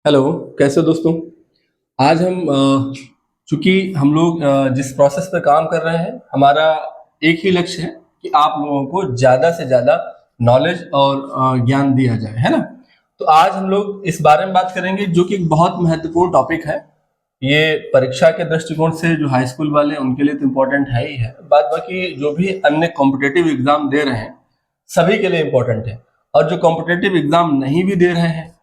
Hello, कैसे हो दोस्तों? आज चूँकि हम लोग जिस प्रोसेस पे काम कर रहे हैं, हमारा एक ही लक्ष्य है कि आप लोगों को ज़्यादा से ज़्यादा नॉलेज और ज्ञान दिया जाए, है ना? तो आज हम लोग इस बारे में बात करेंगे जो कि एक बहुत महत्वपूर्ण टॉपिक है। ये परीक्षा के दृष्टिकोण से जो हाई स्कूल वाले हैं, उनके लिए तो इम्पोर्टेंट है ही है। बाद बाकी जो भी अन्य कॉम्पिटिटिव एग्ज़ाम दे रहे हैं, सभी के लिए इम्पोर्टेंट है और जो कॉम्पिटिटिव एग्ज़ाम नहीं भी दे रहे हैं,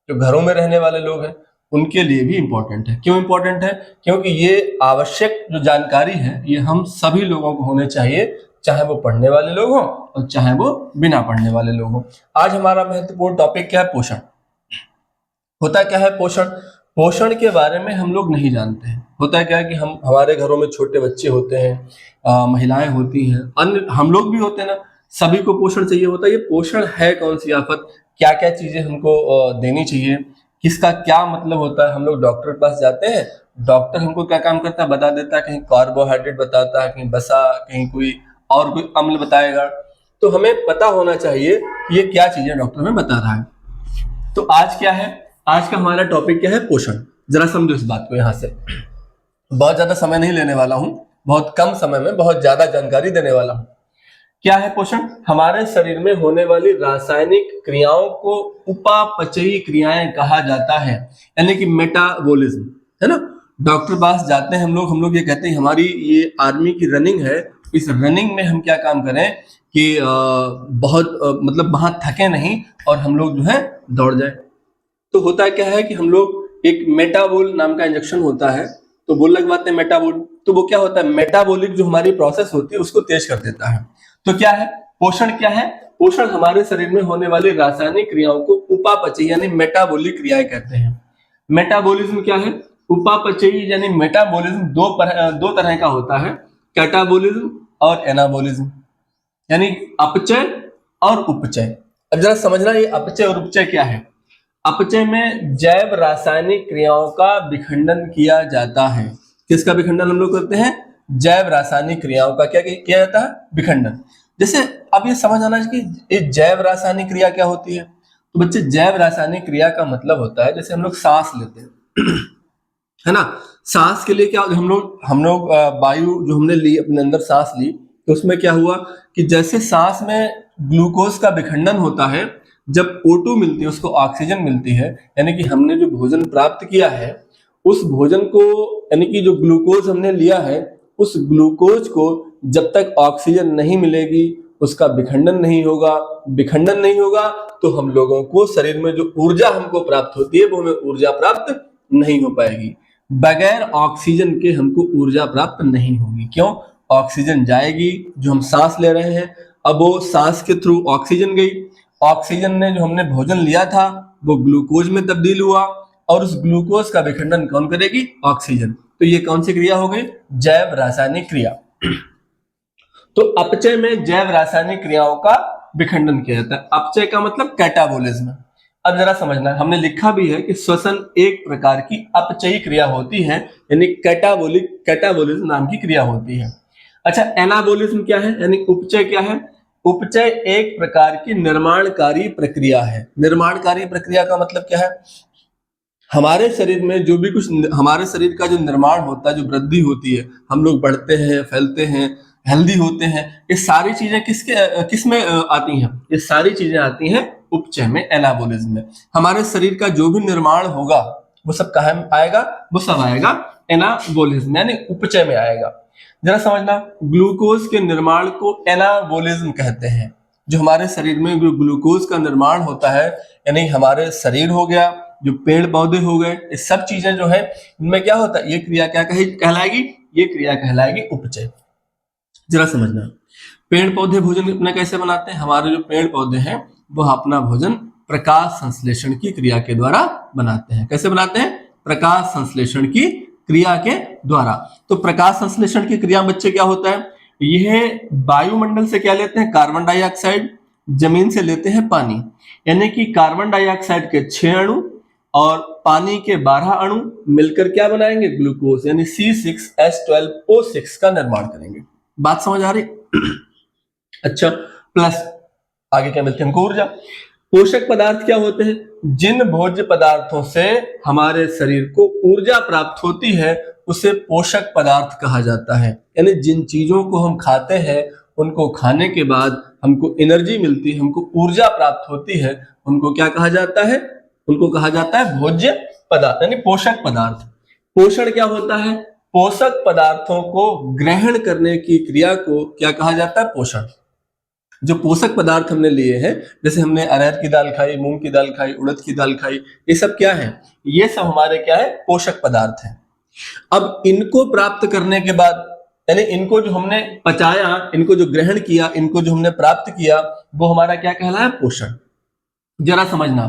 जो घरों में रहने वाले लोग हैं उनके लिए भी इम्पोर्टेंट है। क्यों इम्पोर्टेंट है? क्योंकि ये आवश्यक जो जानकारी है ये हम सभी लोगों को होने चाहिए, चाहे वो पढ़ने वाले लोग हों और चाहे वो बिना पढ़ने वाले लोग हों। आज हमारा महत्वपूर्ण टॉपिक क्या है? पोषण। होता क्या है पोषण? पोषण के बारे में हम लोग नहीं जानते हैं। होता क्या है कि हम हमारे घरों में छोटे बच्चे होते हैं, महिलाएं होती हैं, अन्य हम लोग भी होते हैं ना, सभी को पोषण चाहिए होता है। ये पोषण है कौन सी आफत? क्या क्या चीजें हमको देनी चाहिए, किसका क्या मतलब होता है? हम लोग डॉक्टर के पास जाते हैं, डॉक्टर हमको क्या काम करता है बता देता है, कहीं कार्बोहाइड्रेट बताता है, कहीं वसा, कहीं कोई और कोई अम्ल बताएगा। तो हमें पता होना चाहिए कि ये क्या चीजें डॉक्टर हमें बता रहा है। तो आज क्या है? आज का हमारा टॉपिक क्या है? पोषण। जरा समझो इस बात को। यहाँ से बहुत ज्यादा समय नहीं लेने वाला हूँ, बहुत कम समय में बहुत ज्यादा जानकारी देने वाला हूँ। क्या है पोषण? हमारे शरीर में होने वाली रासायनिक क्रियाओं को उपापचयी क्रियाएं कहा जाता है, यानी कि मेटाबॉलिज्म, है ना? डॉक्टर पास जाते हैं हम लोग ये कहते हैं हमारी ये आर्मी की रनिंग है, इस रनिंग में हम क्या काम करें कि बहुत मतलब वहां थके नहीं और हम लोग जो है दौड़ जाए। तो होता क्या है कि हम लोग एक मेटाबोल नाम का इंजेक्शन होता है, तो बोल लगवाते हैं मेटाबोल। तो वो क्या होता है? मेटाबॉलिक जो हमारी प्रोसेस होती है उसको तेज कर देता है। तो क्या है पोषण? क्या है पोषण? हमारे शरीर में होने वाली रासायनिक क्रियाओं को उपापचयी यानी मेटाबॉलिक क्रियाएं कहते हैं। मेटाबॉलिज्म क्या है? उपापचयी यानी मेटाबॉलिज्म दो तरह का होता है, कैटाबॉलिज्म और एनाबॉलिज्म, यानी अपचय और उपचय। अब जरा समझना ये अपचय और उपचय क्या है। अपचय में जैव रासायनिक क्रियाओं का विखंडन किया जाता है। किसका विखंडन हम लोग करते हैं? जैव रासायनिक क्रियाओं का क्या किया जाता है? विखंडन। जैसे अब ये समझ आना चाहिए कि ये जैव रासायनिक क्रिया क्या होती है। तो बच्चे, जैव रासायनिक क्रिया का मतलब होता है जैसे हम लोग सांस लेते हैं है ना? सांस के लिए क्या हम लोग वायु जो हमने ली, अपने अंदर सांस ली, तो उसमें क्या हुआ कि जैसे सांस में ग्लूकोज का विखंडन होता है, जब O2 मिलती है, उसको ऑक्सीजन मिलती है, यानी कि हमने जो भोजन प्राप्त किया है उस भोजन को, यानी कि जो ग्लूकोज हमने लिया है उस ग्लूकोज को जब तक ऑक्सीजन नहीं मिलेगी उसका विखंडन नहीं होगा। विखंडन नहीं होगा तो हम लोगों को शरीर में जो ऊर्जा हमको प्राप्त होती है वो हमें ऊर्जा प्राप्त नहीं हो पाएगी। बगैर ऑक्सीजन के हमको ऊर्जा प्राप्त नहीं होगी। क्यों? ऑक्सीजन जाएगी, जो हम सांस ले रहे हैं, अब वो सांस के थ्रू ऑक्सीजन गई, ऑक्सीजन ने जो हमने भोजन लिया था वो ग्लूकोज में तब्दील हुआ और उस ग्लूकोज का विखंडन कौन करेगी? ऑक्सीजन। तो ये कौन सी क्रिया हो गई? जैव रासायनिक क्रिया। तो अपचय में जैव रासायनिक क्रियाओं का विखंडन किया जाता है। अपचय का मतलब कैटाबोलिज्म। अब जरा समझना, हमने लिखा भी है कि श्वसन एक प्रकार की अपचयी क्रिया होती है, यानी कैटाबोलिज्म नाम की क्रिया होती है। अच्छा, एनाबोलिज्म क्या है यानी उपचय क्या है? उपचय एक प्रकार की निर्माणकारी प्रक्रिया है। निर्माणकारी प्रक्रिया का मतलब क्या है? हमारे शरीर में जो भी कुछ, हमारे शरीर का जो निर्माण होता है, जो वृद्धि होती है, हम लोग बढ़ते हैं, फैलते हैं, हेल्दी होते हैं, ये सारी चीजें किस में आती हैं? ये सारी चीजें आती हैं उपचय में, एनाबोलिज्म में। हमारे शरीर का जो भी निर्माण होगा वो सब कहाँ में आएगा? वो सब आएगा एनाबोलिज्म यानी उपचय में आएगा। जरा समझना, ग्लूकोज के निर्माण को एनाबोलिज्म कहते हैं। जो हमारे शरीर में जो ग्लूकोज का निर्माण होता है, यानी हमारे शरीर हो गया, जो पेड़ पौधे हो गए, ये सब चीजें जो है इनमें क्या होता है? ये क्रिया क्या कहलाएगी? ये क्रिया कहलाएगी उपचय। जरा समझना, पेड़ पौधे भोजन अपना कैसे बनाते हैं? हमारे जो पेड़ पौधे हैं वो अपना भोजन प्रकाश संश्लेषण की क्रिया के द्वारा बनाते हैं। कैसे बनाते हैं? प्रकाश संश्लेषण की क्रिया के द्वारा। तो प्रकाश संश्लेषण की क्रिया बच्चे क्या होता है? यह वायुमंडल से क्या लेते हैं? कार्बन डाइऑक्साइड, जमीन से लेते हैं पानी, यानी कि कार्बन डाइऑक्साइड के 6 अणु और पानी के 12 अणु मिलकर क्या बनाएंगे? ग्लूकोज, यानी C6H12O6 का निर्माण करेंगे। बात समझ आ रही? अच्छा, प्लस आगे क्या मिलती है हमको? ऊर्जा। पोषक पदार्थ क्या होते हैं? जिन भोज्य पदार्थों से हमारे शरीर को ऊर्जा प्राप्त होती है उसे पोषक पदार्थ कहा जाता है। यानी जिन चीजों को हम खाते हैं उनको खाने के बाद हमको एनर्जी मिलती है, हमको ऊर्जा प्राप्त होती है, उनको क्या कहा जाता है? उनको कहा जाता है भोज्य पदार्थ यानी पोषक पदार्थ। पोषण क्या होता है? पोषक पदार्थों को ग्रहण करने की क्रिया को क्या कहा जाता है? पोषण। जो पोषक पदार्थ हमने लिए हैं, जैसे हमने अरहर की दाल खाई, मूंग की दाल खाई, उड़द की दाल खाई, ये सब क्या है? ये सब हमारे क्या है? पोषक पदार्थ हैं। अब इनको प्राप्त करने के बाद यानी इनको जो हमने पचाया, इनको जो ग्रहण किया, इनको जो हमने प्राप्त किया, वो हमारा क्या कहलाया? पोषण। जरा समझना,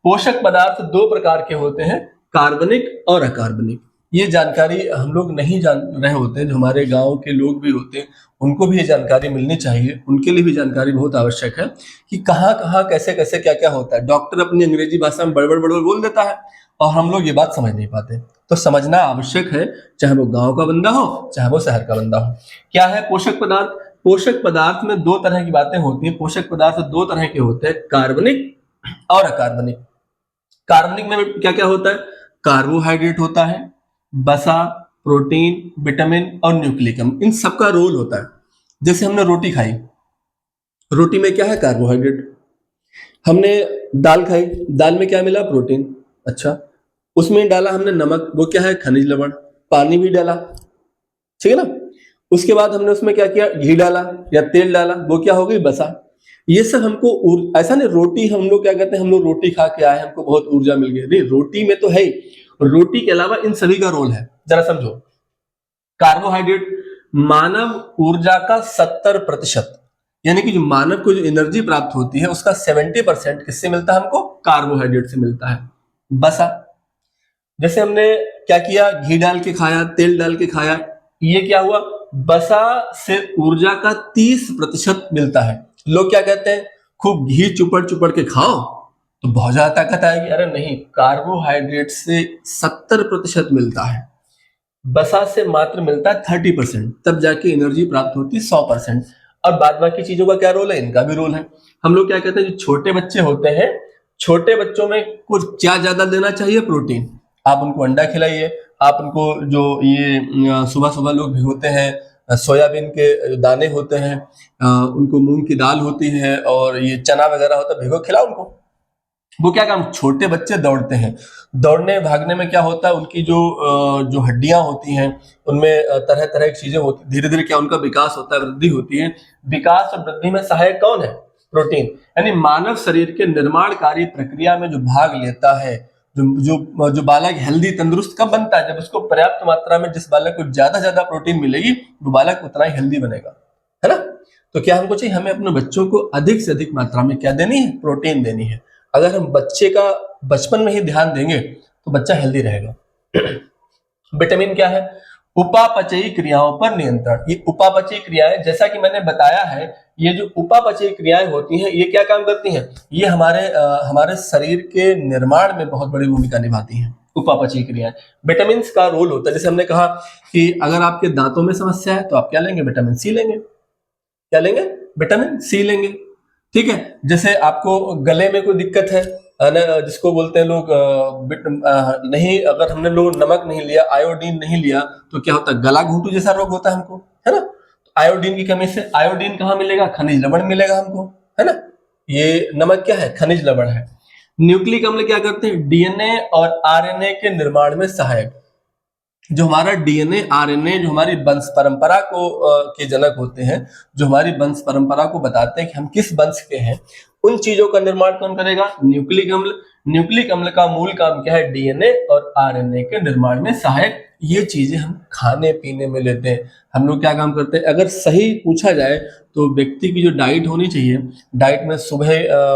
पोषक पदार्थ दो प्रकार के होते हैं, कार्बनिक और अकार्बनिक। ये जानकारी हम लोग नहीं जान रहे होते हैं, जो हमारे गांव के लोग भी होते हैं उनको भी ये जानकारी मिलनी चाहिए, उनके लिए भी जानकारी बहुत आवश्यक है कि कहाँ कहाँ कैसे कैसे क्या क्या होता है। डॉक्टर अपनी अंग्रेजी भाषा में बड़बड़ बड़बड़ बोल देता है और हम लोग ये बात समझ नहीं पाते, तो समझना आवश्यक है, चाहे वो गाँव का बंदा हो चाहे वो शहर का बंदा हो। क्या है पोषक पदार्थ? पोषक पदार्थ में दो तरह की बातें होती हैं। पोषक पदार्थ दो तरह के होते हैं, कार्बनिक और अकार्बनिक। कार्बनिक में क्या क्या होता है? कार्बोहाइड्रेट होता है, वसा, प्रोटीन, विटामिन और न्यूक्लिक अम्ल, इन सबका रोल होता है। जैसे हमने रोटी खाई, रोटी में क्या है? कार्बोहाइड्रेट। हमने दाल खाई, दाल में क्या मिला? प्रोटीन। अच्छा, उसमें डाला हमने नमक, वो क्या है? खनिज लवण। पानी भी डाला, ठीक है ना। उसके बाद हमने उसमें क्या किया? घी डाला या तेल डाला, वो क्या हो गई? वसा। ये सब हमको ऐसा नहीं रोटी हम लोग क्या कहते हैं, हम लोग रोटी खा के आए, हमको बहुत ऊर्जा मिल गई, नहीं, रोटी में तो है ही, रोटी के अलावा इन सभी का रोल है। जरा समझो, कार्बोहाइड्रेट मानव ऊर्जा का 70%, यानी कि जो मानव को जो एनर्जी प्राप्त होती है उसका 70% किससे मिलता है? हमको कार्बोहाइड्रेट से मिलता है। बसा, जैसे हमने क्या किया? घी डाल के खाया, तेल डाल के खाया, ये क्या हुआ? बसा से ऊर्जा का 30% मिलता है। लोग क्या कहते हैं? खूब घी चुपड़ चुपड़ के खाओ तो बहुत ज्यादा ताकत आएगी। अरे नहीं, कार्बोहाइड्रेट से 70% मिलता है, बसा से मात्र मिलता है 30%, तब जाके एनर्जी प्राप्त होती है 100%। और बाद बाकी चीजों का क्या रोल है? इनका भी रोल है। हम लोग क्या कहते हैं, जो छोटे बच्चे होते हैं, छोटे बच्चों में कुछ क्या ज्यादा देना चाहिए? प्रोटीन। आप उनको अंडा खिलाइए, आप उनको जो ये सुबह सुबह लोग भिगोते हैं सोयाबीन के दाने होते हैं, उनको मूंग की दाल होती है और ये चना वगैरह होता है, भिगो खिलाओ उनको। वो क्या काम? छोटे बच्चे दौड़ते हैं, दौड़ने भागने में क्या होता है? उनकी जो हड्डियां होती हैं उनमें तरह तरह की चीजें होती, धीरे धीरे क्या उनका विकास होता है, वृद्धि होती है। विकास और वृद्धि में सहायक कौन है? प्रोटीन। यानी मानव शरीर के निर्माणकारी प्रक्रिया में जो भाग लेता है, जो बालक हेल्दी तंदुरुस्त कब बनता है? जब उसको पर्याप्त मात्रा में, जिस बालक को ज्यादा प्रोटीन मिलेगी वो बालक उतना ही हेल्दी बनेगा, है ना। तो क्या हमको चाहिए? हमें अपने बच्चों को अधिक से अधिक मात्रा में क्या देनी है? प्रोटीन देनी है। अगर हम बच्चे का बचपन में ही ध्यान देंगे तो बच्चा हेल्दी रहेगा। विटामिन क्या है? उपापचयी क्रियाओं पर नियंत्रण। ये उपापचयी क्रियाएं, जैसा कि मैंने बताया है, ये जो उपापचयी क्रियाएं होती हैं ये क्या काम करती हैं? ये हमारे शरीर के निर्माण में बहुत बड़ी भूमिका निभाती हैं। उपापचयी क्रियाएं, विटामिन का रोल होता है। जैसे हमने कहा कि अगर आपके दांतों में समस्या है तो आप क्या लेंगे? विटामिन सी लेंगे। क्या लेंगे? विटामिन सी लेंगे, ठीक है। जैसे आपको गले में कोई दिक्कत है ना, जिसको बोलते हैं लोग नहीं, अगर हमने लोग नमक नहीं लिया, आयोडीन नहीं लिया तो क्या होता है? गला घूंटू जैसा रोग होता है हमको, है ना। तो आयोडीन की कमी से, आयोडीन कहाँ मिलेगा? खनिज लवण मिलेगा हमको, है ना। ये नमक क्या है? खनिज लवण है। न्यूक्लिक अम्ल क्या करते हैं? डीएनए और आरएनए के निर्माण में सहायक। जो हमारा डीएनए आरएनए, जो हमारी वंश परंपरा को के जनक होते हैं, जो हमारी वंश परंपरा को बताते हैं कि हम किस वंश के हैं, उन चीजों का निर्माण कौन करेगा? न्यूक्लिक अम्ल। न्यूक्लिक अम्ल का मूल काम क्या है? डीएनए और आरएनए के निर्माण में सहायक। ये चीजें हम खाने पीने में लेते हैं। हम लोग क्या काम करते हैं? अगर सही पूछा जाए तो व्यक्ति की जो डाइट होनी चाहिए, डाइट में सुबह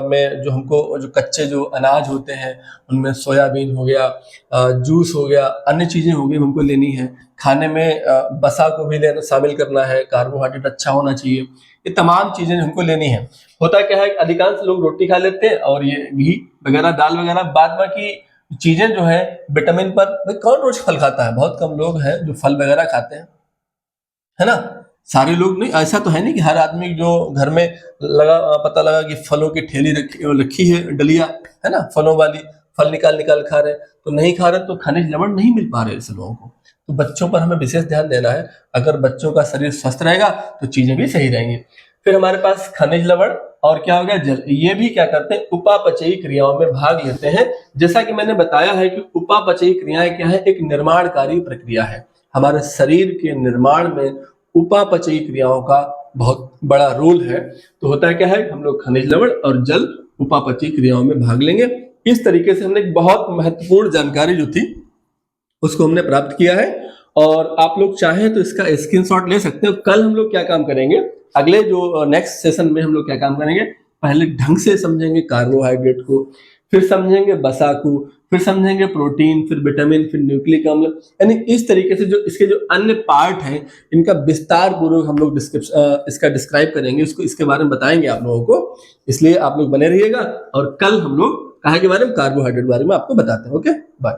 में जो हमको जो कच्चे जो अनाज होते हैं उनमें सोयाबीन हो गया, जूस हो गया, अन्य चीजें हो गई, हमको लेनी है। खाने में बसा को भी लेना, शामिल करना है, कार्बोहाइड्रेट अच्छा होना चाहिए, ये तमाम चीजें हमको लेनी है। होता क्या है, अधिकांश लोग रोटी खा लेते हैं और ये घी वगैरह, दाल वगैरह, बाद बाकी चीजें जो है विटामिन पर, भाई कौन रोज फल खाता है? बहुत कम लोग हैं जो फल वगैरह खाते हैं, है ना। सारे लोग नहीं, ऐसा तो है नहीं कि हर आदमी जो घर में पता लगा कि फलों की ठेली रखी है, डलिया है ना, फलों वाली, फल निकाल निकाल खा रहे, तो नहीं खा रहे तो खनिज लवण नहीं मिल पा रहे ऐसे लोगों को। तो बच्चों पर हमें विशेष ध्यान देना है। अगर बच्चों का शरीर स्वस्थ रहेगा तो चीजें भी सही रहेंगी। फिर हमारे पास खनिज लवण और क्या हो गया, जल। ये भी क्या करते हैं, उपापचयी क्रियाओं में भाग लेते हैं। जैसा कि मैंने बताया है कि उपापचयी क्रियाएं क्या है, एक निर्माणकारी प्रक्रिया है। हमारे शरीर के निर्माण में उपापचयी क्रियाओं का बहुत बड़ा रोल है। तो होता क्या है, हम लोग खनिज लवण और जल उपापचयी क्रियाओं में भाग लेंगे। इस तरीके से हमने एक बहुत महत्वपूर्ण जानकारी जो थी उसको हमने प्राप्त किया है। और आप लोग चाहें तो इसका स्क्रीनशॉट ले सकते हो। कल हम लोग क्या काम करेंगे, अगले जो नेक्स्ट सेशन में हम लोग क्या काम करेंगे, पहले ढंग से समझेंगे कार्बोहाइड्रेट को, फिर समझेंगे वसा को, फिर समझेंगे प्रोटीन, फिर विटामिन, फिर न्यूक्लिक अम्ल, यानी इस तरीके से जो इसके जो अन्य पार्ट हैं इनका विस्तार पूर्वक हम लोग इसका डिस्क्राइब करेंगे, इसको इसके बारे में बताएंगे आप लोगों को। इसलिए आप लोग बने रहिएगा और कल हम लोग कहाँ के बारे में, कार्बोहाइड्रेट के बारे में आपको बताते हैं। Okay, bye.